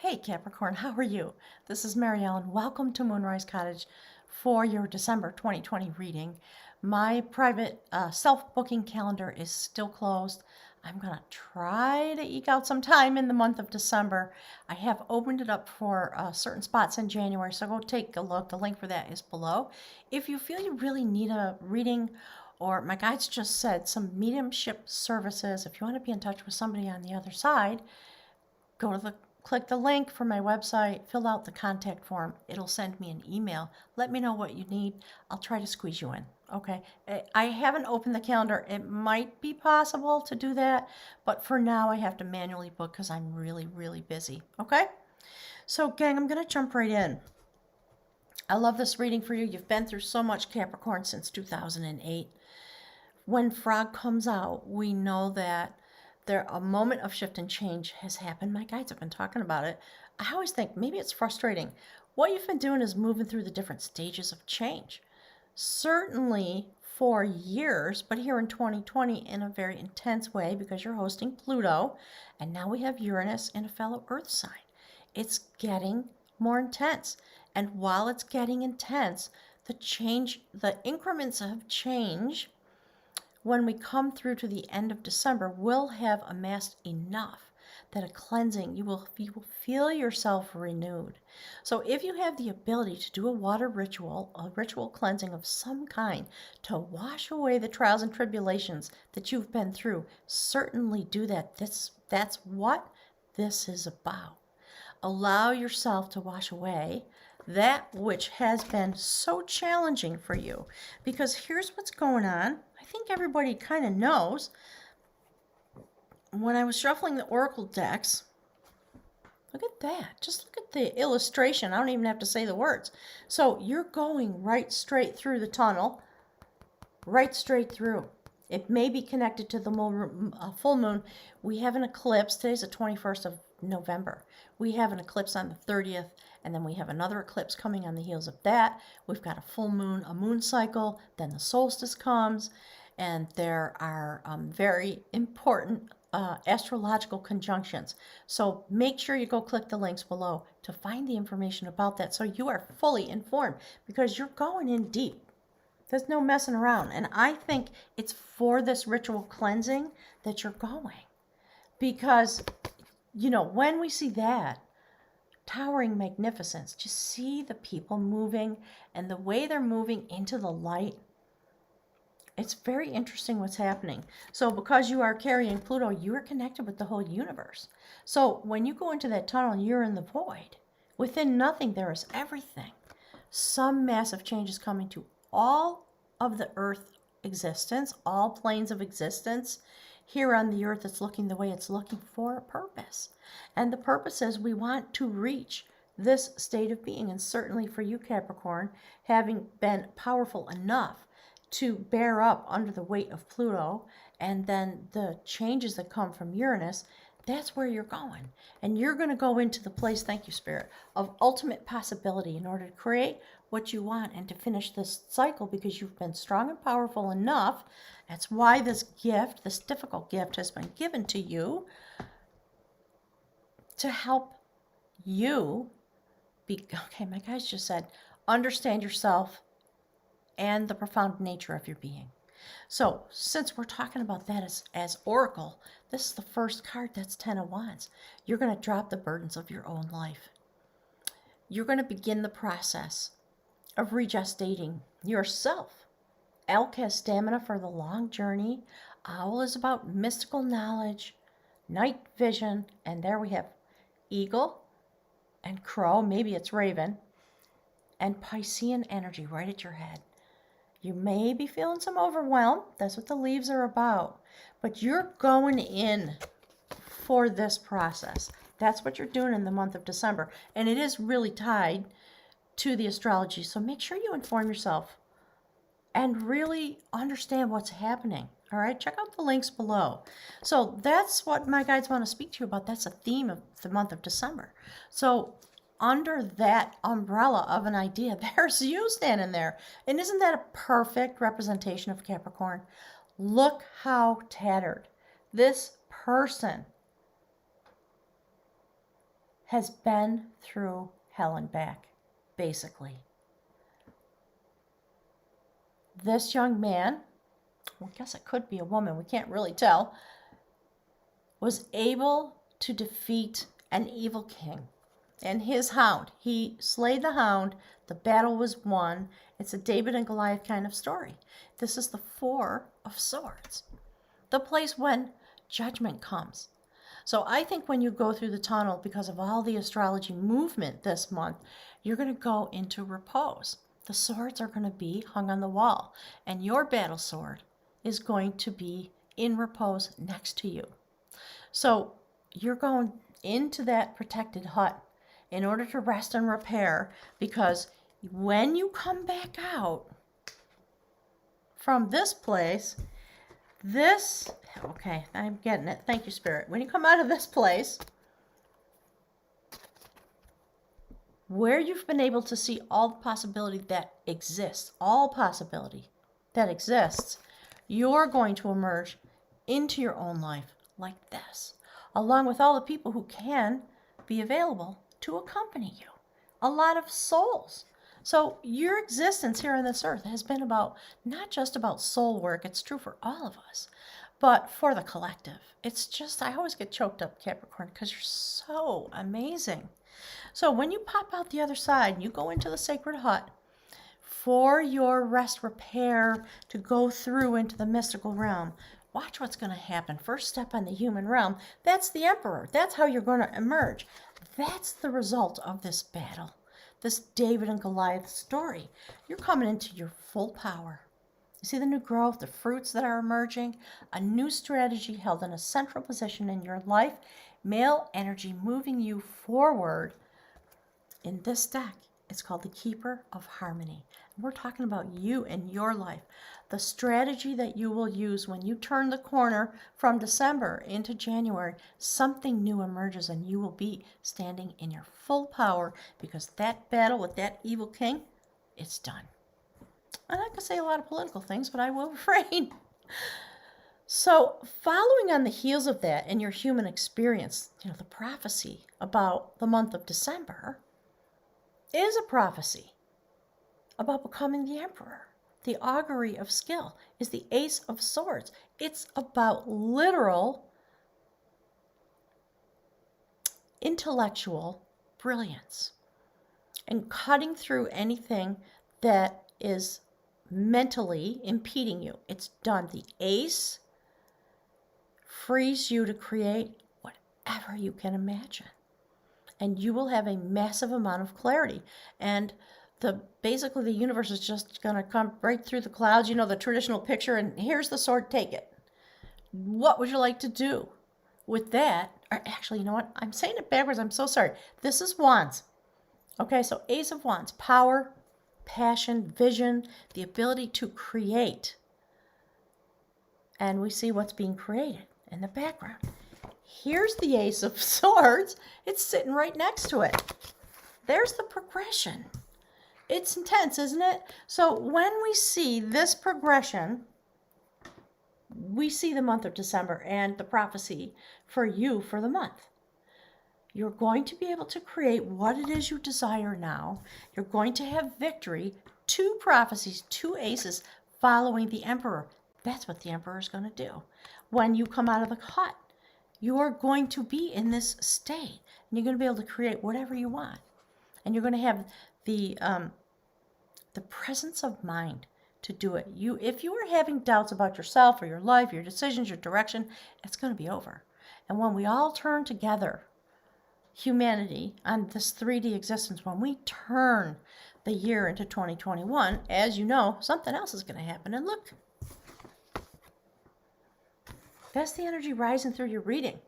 Hey Capricorn, how are you? This is Mary Ellen. Welcome to Moonrise Cottage for your December 2020 reading. My private self-booking calendar is still closed. I'm going to try to eke out some time in the month of December. I have opened it up for certain spots in January, so go take a look. The link for that is below. If you feel you really need a reading, or my guides just said some mediumship services, if you want to be in touch with somebody on the other side, click the link for my website, fill out the contact form. It'll send me an email. Let me know what you need. I'll try to squeeze you in. Okay. I haven't opened the calendar. It might be possible to do that, but for now I have to manually book because I'm really, really busy. Okay. So gang, I'm going to jump right in. I love this reading for you. You've been through so much, Capricorn, since 2008. When Frog comes out, we know that a moment of shift and change has happened. My guides have been talking about it. I always think maybe it's frustrating. What you've been doing is moving through the different stages of change. Certainly for years, but here in 2020 in a very intense way because you're hosting Pluto, and now we have Uranus in a fellow Earth sign. It's getting more intense. And while it's getting intense, the increments of change when we come through to the end of December, will have amassed enough that a cleansing, you will feel yourself renewed. So if you have the ability to do a water ritual, a ritual cleansing of some kind, to wash away the trials and tribulations that you've been through, certainly do that. That's what this is about. Allow yourself to wash away that which has been so challenging for you. Because here's what's going on. I think everybody kind of knows. When I was shuffling the oracle decks, look at that. Just look at the illustration. I don't even have to say the words. So you're going right straight through the tunnel, right straight through. It may be connected to the full moon. We have an eclipse. Today's the 21st of November. We have an eclipse on the 30th, and then we have another eclipse coming on the heels of that. We've got a full moon, a moon cycle, then the solstice comes, and there are very important astrological conjunctions. So make sure you go click the links below to find the information about that so you are fully informed, because you're going in deep. There's no messing around. And I think it's for this ritual cleansing that you're going. Because, you know, when we see that towering magnificence, just see the people moving and the way they're moving into the light. It's very interesting what's happening. So because you are carrying Pluto, you are connected with the whole universe. So when you go into that tunnel, you're in the void. Within nothing, there is everything. Some massive change is coming to all of the earth existence, all planes of existence. Here on the earth, it's looking the way it's looking for a purpose. And the purpose is we want to reach this state of being. And certainly for you, Capricorn, having been powerful enough to bear up under the weight of Pluto and then the changes that come from Uranus, that's where you're going. And you're going to go into the place, thank you, Spirit, of ultimate possibility in order to create what you want and to finish this cycle, because you've been strong and powerful enough. That's why this gift, this difficult gift, has been given to you to help you be, okay, my guys just said, understand yourself and the profound nature of your being. So since we're talking about that as Oracle, this is the first card. That's 10 of Wands. You're going to drop the burdens of your own life. You're going to begin the process of regestating yourself. Elk has stamina for the long journey. Owl is about mystical knowledge, night vision, and there we have eagle and crow, maybe it's raven, and Piscean energy right at your head. You may be feeling some overwhelm. That's what the leaves are about. But you're going in for this process. That's what you're doing in the month of December. And it is really tied to the astrology. So make sure you inform yourself and really understand what's happening. All right, check out the links below. So that's what my guides want to speak to you about. That's a theme of the month of December. So under that umbrella of an idea, there's you standing there. And isn't that a perfect representation of Capricorn? Look how tattered this person has been through hell and back, basically. This young man, well, I guess it could be a woman, we can't really tell, was able to defeat an evil king and his hound. He slayed the hound. The battle was won. It's a David and Goliath kind of story. This is the Four of Swords, the place when judgment comes. So I think when you go through the tunnel, because of all the astrology movement this month, you're going to go into repose. The swords are going to be hung on the wall, and your battle sword is going to be in repose next to you. So you're going into that protected hut in order to rest and repair, because when you come back out from this place, okay, I'm getting it. Thank you, Spirit. When you come out of this place, where you've been able to see all the possibility that exists, all possibility that exists, you're going to emerge into your own life like this, along with all the people who can be available to accompany you. A lot of souls. So your existence here on this earth has been about, not just about soul work, it's true for all of us, but for the collective. It's just, I always get choked up, Capricorn, because you're so amazing. So when you pop out the other side and you go into the sacred hut for your rest repair to go through into the mystical realm, watch what's going to happen. First step on the human realm, that's the Emperor. That's how you're going to emerge. That's the result of this battle, this David and Goliath story. You're coming into your full power. You see the new growth, the fruits that are emerging, a new strategy held in a central position in your life, male energy moving you forward. In this deck, it's called the Keeper of Harmony. And we're talking about you and your life. The strategy that you will use when you turn the corner from December into January, something new emerges and you will be standing in your full power, because that battle with that evil king, it's done. And I could say a lot of political things, but I will refrain. So following on the heels of that in your human experience, the prophecy about the month of December is a prophecy about becoming the Emperor. The augury of skill is the Ace of Swords. It's about literal intellectual brilliance and cutting through anything that is mentally impeding you. It's done. The Ace frees you to create whatever you can imagine. And you will have a massive amount of clarity. And basically the universe is just going to come right through the clouds, the traditional picture, and here's the sword, take it. What would you like to do with that? Or actually, you know what? I'm saying it backwards. I'm so sorry. This is Wands. Okay, so Ace of Wands, power, passion, vision, the ability to create. And we see what's being created in the background. Here's the Ace of Swords. It's sitting right next to it. There's the progression. It's intense, isn't it? So when we see this progression, we see the month of December and the prophecy for you for the month. You're going to be able to create what it is you desire now. You're going to have victory. 2 prophecies, 2 aces following the Emperor. That's what the Emperor is going to do. When you come out of the hut, you are going to be in this state, and you're going to be able to create whatever you want. And you're going to have the presence of mind to do it. If you are having doubts about yourself or your life, your decisions, your direction, it's going to be over. And when we all turn together, humanity, on this 3D existence, when we turn the year into 2021, as you know, something else is going to happen. And look, that's the energy rising through your reading.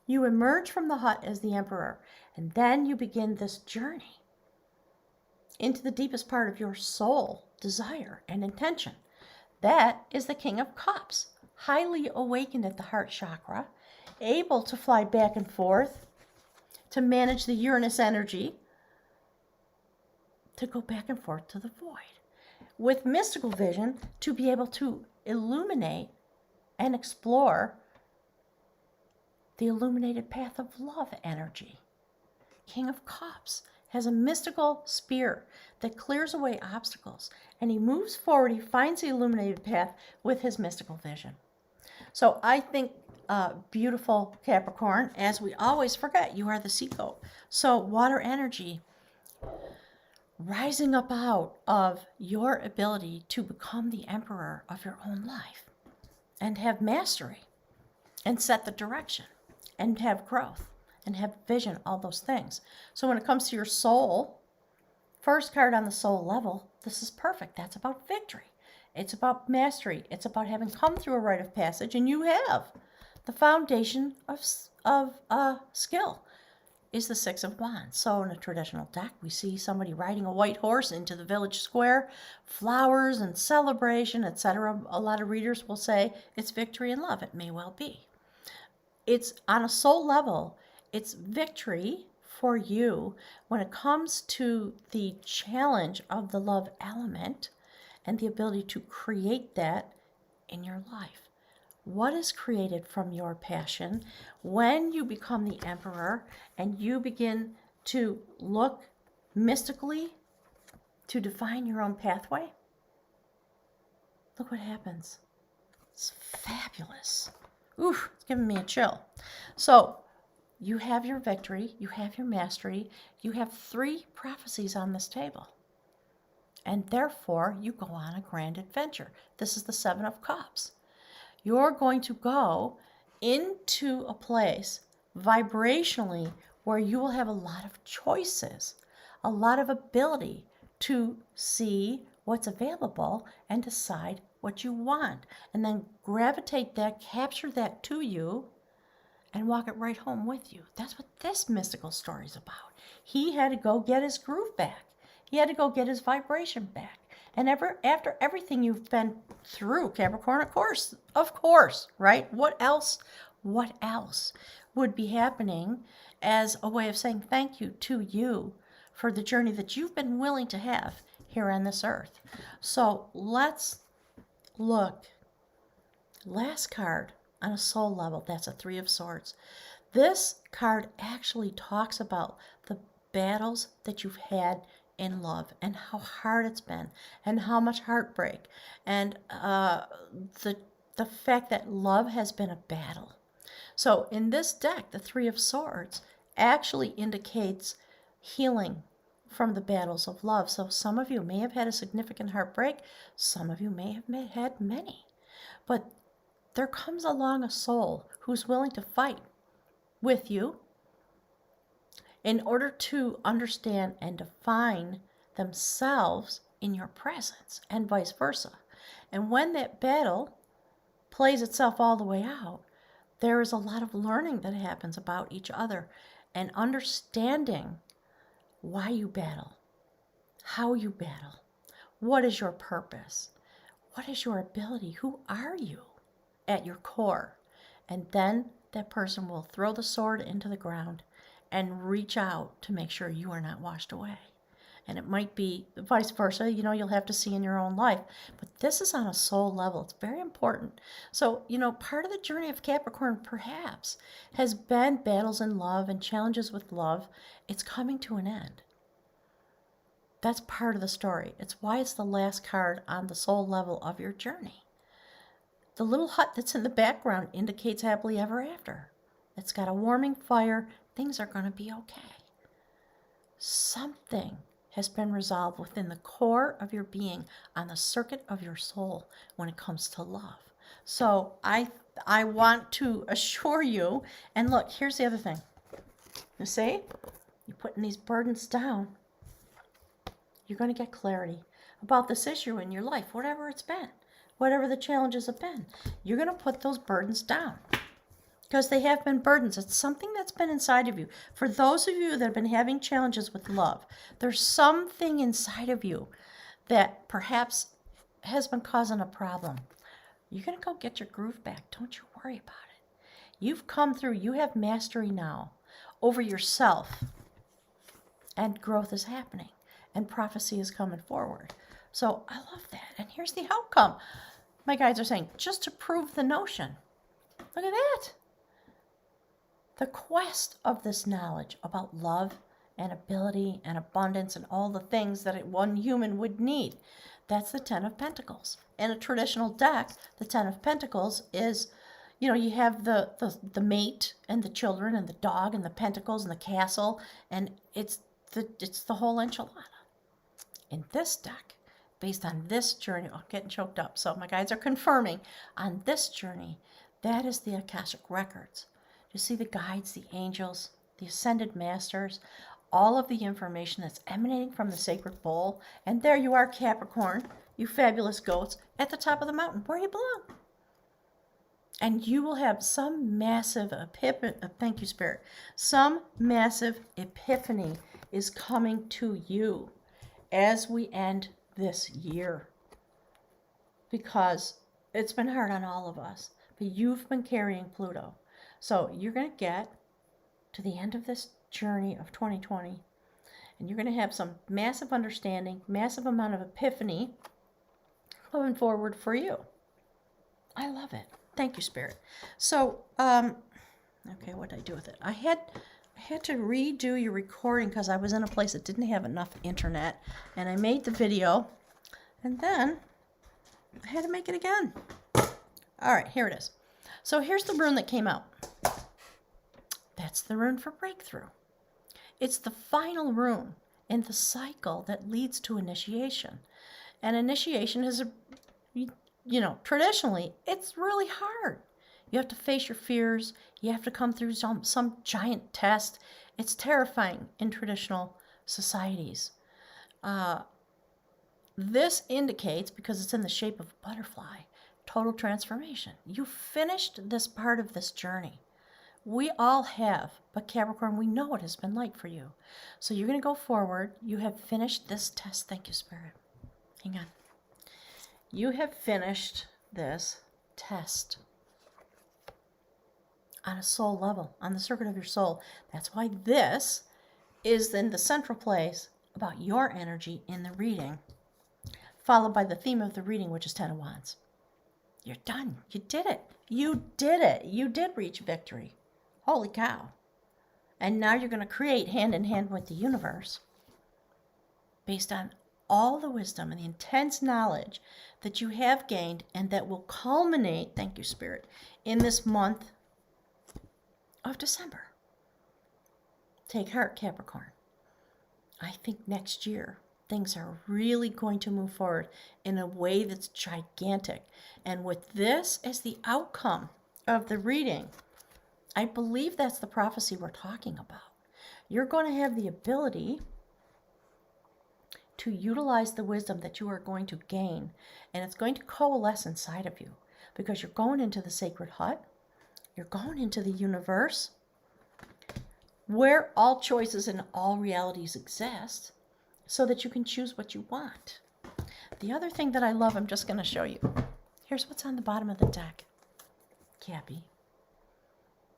You emerge from the hut as the Emperor, and then you begin this journey into the deepest part of your soul, desire, and intention. That is the King of Cups, highly awakened at the heart chakra, able to fly back and forth, to manage the Uranus energy, to go back and forth to the void. With mystical vision, to be able to illuminate and explore the illuminated path of love energy. King of Cups has a mystical spear that clears away obstacles, and he moves forward. He finds the illuminated path with his mystical vision. So I think, beautiful Capricorn, as we always forget, you are the sea goat. So water energy rising up out of your ability to become the emperor of your own life and have mastery and set the direction and have growth and have vision, all those things. So when it comes to your soul, first card on the soul level, this is perfect. That's about victory. It's about mastery. It's about having come through a rite of passage, and you have. The foundation of skill is the Six of Wands. So in a traditional deck, we see somebody riding a white horse into the village square, flowers and celebration, etc. A lot of readers will say it's victory and love. It may well be. It's on a soul level, it's victory for you when it comes to the challenge of the love element and the ability to create that in your life. What is created from your passion when you become the emperor and you begin to look mystically to define your own pathway? Look what happens. It's fabulous. Oof, it's giving me a chill. So you have your victory, you have your mastery, you have 3 prophecies on this table. And therefore, you go on a grand adventure. This is the Seven of Cups. You're going to go into a place vibrationally where you will have a lot of choices, a lot of ability to see what's available and decide what you want. And then gravitate that, capture that to you, and walk it right home with you. That's what this mystical story is about. He had to go get his groove back. He had to go get his vibration back. And after everything you've been through, Capricorn, of course, right? What else would be happening as a way of saying thank you to you for the journey that you've been willing to have here on this earth? So let's look. Last card on a soul level, that's a 3 of Swords. This card actually talks about the battles that you've had in love and how hard it's been and how much heartbreak and the fact that love has been a battle. So in this deck, the 3 of Swords actually indicates healing from the battles of love. So some of you may have had a significant heartbreak. Some of you may have had many. But there comes along a soul who's willing to fight with you in order to understand and define themselves in your presence, and vice versa. And when that battle plays itself all the way out, there is a lot of learning that happens about each other and understanding why you battle, how you battle, what is your purpose, what is your ability, who are you at your core. And then that person will throw the sword into the ground and reach out to make sure you are not washed away. And it might be vice versa, you'll have to see in your own life. But this is on a soul level. It's very important. So, part of the journey of Capricorn perhaps has been battles in love and challenges with love. It's coming to an end. That's part of the story. It's why it's the last card on the soul level of your journey. The little hut that's in the background indicates happily ever after. It's got a warming fire. Things are going to be okay. Something has been resolved within the core of your being on the circuit of your soul when it comes to love. So I want to assure you, and look, here's the other thing. You see, you're putting these burdens down. You're going to get clarity about this issue in your life, whatever it's been, whatever the challenges have been. You're going to put those burdens down. Because they have been burdens. It's something that's been inside of you. For those of you that have been having challenges with love, there's something inside of you that perhaps has been causing a problem. You're going to go get your groove back. Don't you worry about it. You've come through. You have mastery now over yourself. And growth is happening. And prophecy is coming forward. So I love that. And here's the outcome. My guides are saying, just to prove the notion. Look at that. The quest of this knowledge about love and ability and abundance and all the things that one human would need. That's the Ten of Pentacles. In a traditional deck, the Ten of Pentacles is, you have the mate and the children and the dog and the pentacles and the castle, and it's the whole enchilada. In this deck, based on this journey, I'm getting choked up, so my guides are confirming, on this journey, that is the Akashic Records. You see the guides, the angels, the ascended masters, all of the information that's emanating from the sacred bowl. And there you are, Capricorn, you fabulous goats, at the top of the mountain, where you belong. And you will have some massive epiphany, thank you, Spirit, some massive epiphany is coming to you as we end this year. Because it's been hard on all of us, but you've been carrying Pluto. So you're going to get to the end of this journey of 2020, and you're going to have some massive understanding, massive amount of epiphany coming forward for you. I love it. Thank you, Spirit. So, okay, what did I do with it? I had to redo your recording because I was in a place that didn't have enough internet, and I made the video, and then I had to make it again. All right, here it is. So here's the rune that came out. That's the rune for breakthrough. It's the final rune in the cycle that leads to initiation. And initiation is, traditionally, it's really hard. You have to face your fears. You have to come through some giant test. It's terrifying in traditional societies. This indicates, because it's in the shape of a butterfly, total transformation. You finished this part of this journey. We all have, but Capricorn, we know what it has been like for you. So you're going to go forward. You have finished this test. Thank you, Spirit. Hang on. You have finished this test on a soul level, on the circuit of your soul. That's why this is in the central place about your energy in the reading, followed by the theme of the reading, which is Ten of Wands. You're done. You did it. You did it. You did reach victory. Holy cow. And now you're going to create hand in hand with the universe based on all the wisdom and the intense knowledge that you have gained and that will culminate, thank you, Spirit, in this month of December. Take heart, Capricorn. I think next year things are really going to move forward in a way that's gigantic. And with this as the outcome of the reading, I believe that's the prophecy we're talking about. You're going to have the ability to utilize the wisdom that you are going to gain, and it's going to coalesce inside of you because you're going into the sacred hut, you're going into the universe where all choices and all realities exist so that you can choose what you want. The other thing that I love, I'm just going to show you. Here's what's on the bottom of the deck. Cappy.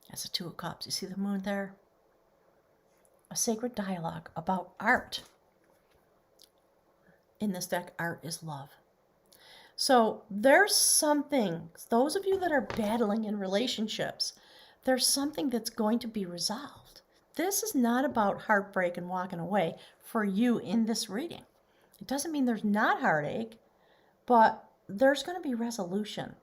That's a Two of Cups. You see the moon there? A sacred dialogue about art. In this deck, art is love. So there's something, those of you that are battling in relationships, there's something that's going to be resolved. This is not about heartbreak and walking away for you in this reading. It doesn't mean there's not heartache, but there's going to be resolution.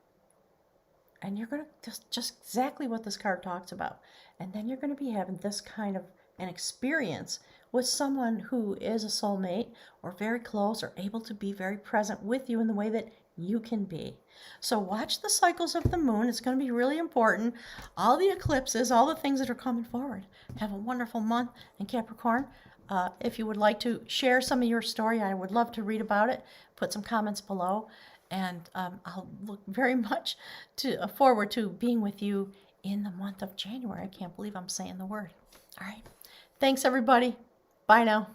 And you're going to just exactly what this card talks about. And then you're going to be having this kind of an experience with someone who is a soulmate or very close or able to be very present with you in the way that you can be. So watch the cycles of the moon. It's going to be really important. All the eclipses, all the things that are coming forward. Have a wonderful month. And Capricorn, if you would like to share some of your story, I would love to read about it. Put some comments below. And I'll look very much forward to being with you in the month of January. I can't believe I'm saying the word. All right. Thanks, everybody. Bye now.